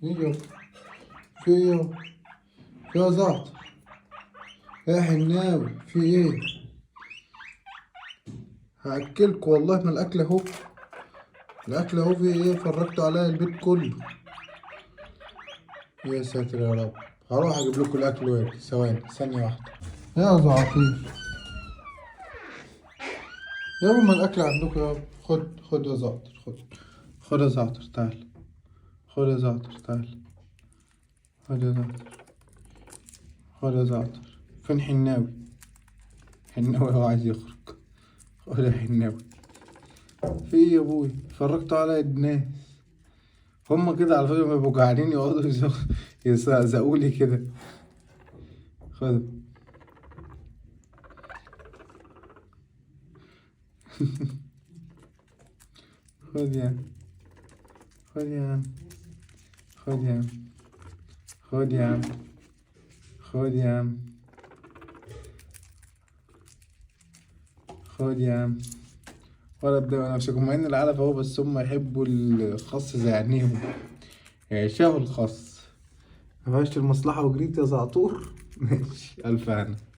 ايه في ايه يا زعتر يا حناوي في ايه؟ هاكلكوا والله، ما الاكل اهو. الاكل اهو، في ايه؟ فرجتوا عليا البيت كله. يا ساتر يا رب. هروح اجيب لكم الاكل واجي، ثانية واحدة. يا زعافير يابا، ما الاكل عندكم يابا. خد يا زعتر، خد يا زعتر تعال. خد يا زعتر تعال. خد يا زعتر. خد يا زعتر. فين حناوي؟ حناوي هو عايز يخرج. خد يا حناوي. في ايه يا ابوي؟ فرجتوا على الناس. هما كده على فكرة بيبقوا جعانين يقعدوا يزقزقوا لي كده. خد. خد يا عم. خد يا عم. خد يا عم. خد يا عم. خد يا عم. خد يا عم. ولا تضايقوا نفسكم، مع ان العلف اهو، بس هم يحبوا الخس زي عينيهم. يعشقوا الخس. قفشت المصلحة وجريت يا زعتور. ماشي، ألف هنا.